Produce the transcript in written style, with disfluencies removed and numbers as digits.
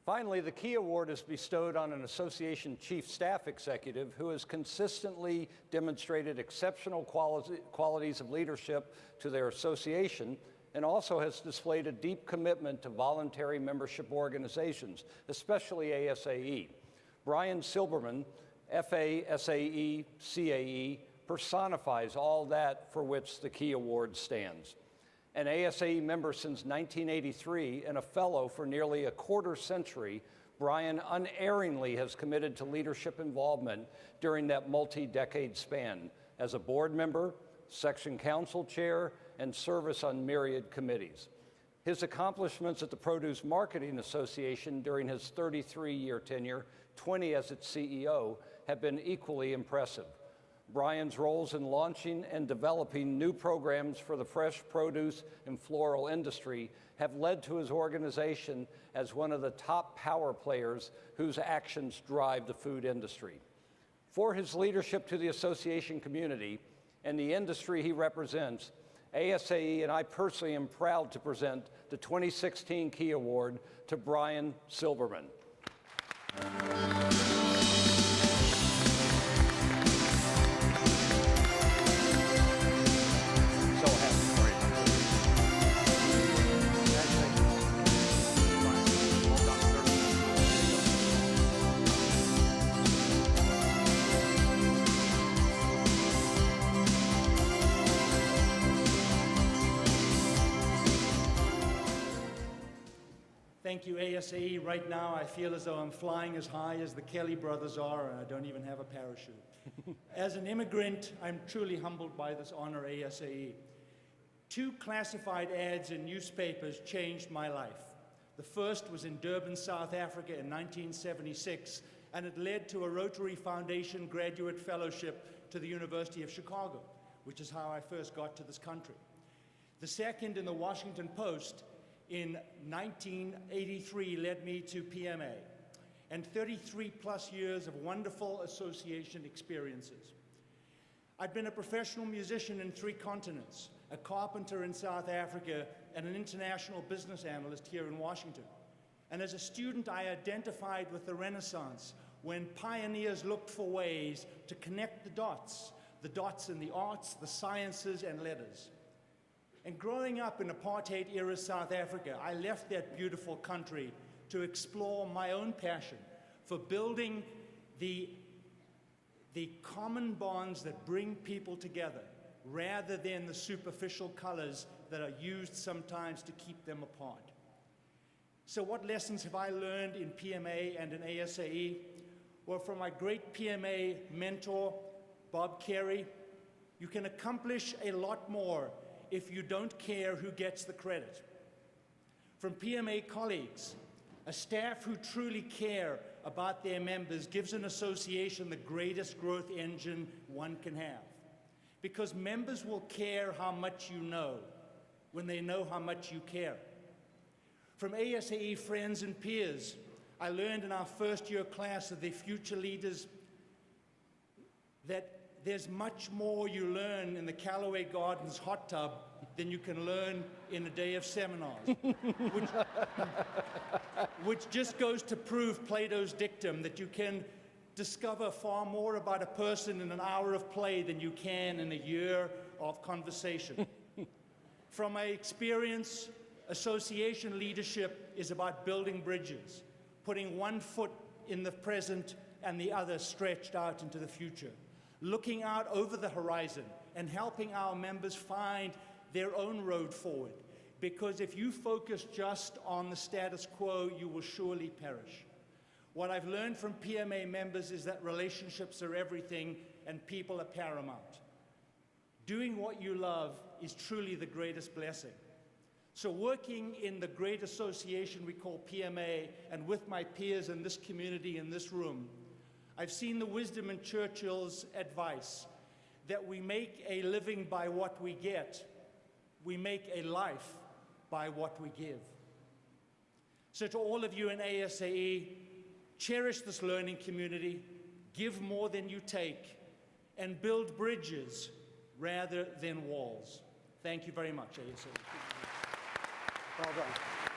Finally, the Key Award is bestowed on an association chief staff executive who has consistently demonstrated exceptional qualities of leadership to their association and also has displayed a deep commitment to voluntary membership organizations, especially ASAE. Brian Silberman, FA, SAE, CAE, personifies all that for which the Key Award stands. An ASAE member since 1983 and a fellow for nearly a quarter century, Brian unerringly has committed to leadership involvement during that multi-decade span as a board member, section council chair, and service on myriad committees. His accomplishments at the Produce Marketing Association during his 33-year tenure, 20 as its CEO, have been equally impressive. Brian's roles in launching and developing new programs for the fresh produce and floral industry have led to his organization as one of the top power players whose actions drive the food industry. For his leadership to the association community and the industry he represents, ASAE and I personally am proud to present the 2016 Key Award to Brian Silberman. Thank you, ASAE. Right now, I feel as though I'm flying as high as the Kelly brothers are, and I don't even have a parachute. As an immigrant, I'm truly humbled by this honor, ASAE. 2 classified ads in newspapers changed my life. The first was in Durban, South Africa in 1976, and it led to a Rotary Foundation graduate fellowship to the University of Chicago, which is how I first got to this country. The second in the Washington Post in 1983 led me to PMA and 33 plus years of wonderful association experiences. I'd been a professional musician in 3 continents, a carpenter in South Africa, and an international business analyst here in Washington. And as a student, I identified with the Renaissance when pioneers looked for ways to connect the dots in the arts, the sciences, and letters. And growing up in apartheid-era South Africa, I left that beautiful country to explore my own passion for building the common bonds that bring people together, rather than the superficial colors that are used sometimes to keep them apart. So what lessons have I learned in PMA and in ASAE? Well, from my great PMA mentor, Bob Carey, you can accomplish a lot more if you don't care who gets the credit. From PMA colleagues, a staff who truly care about their members gives an association the greatest growth engine one can have. Because members will care how much you know when they know how much you care. From ASAE friends and peers, I learned in our first year class of the future leaders that there's much more you learn in the Callaway Gardens hot tub than you can learn in a day of seminars, which just goes to prove Plato's dictum that you can discover far more about a person in an hour of play than you can in a year of conversation. From my experience, association leadership is about building bridges, putting one foot in the present and the other stretched out into the future, looking out over the horizon and helping our members find their own road forward. Because if you focus just on the status quo, you will surely perish. What I've learned from PMA members is that relationships are everything and people are paramount. Doing what you love is truly the greatest blessing. So working in the great association we call PMA and with my peers in this community, in this room, I've seen the wisdom in Churchill's advice that we make a living by what we get. We make a life by what we give. So to all of you in ASAE, cherish this learning community, give more than you take, and build bridges rather than walls. Thank you very much, ASAE. Well done.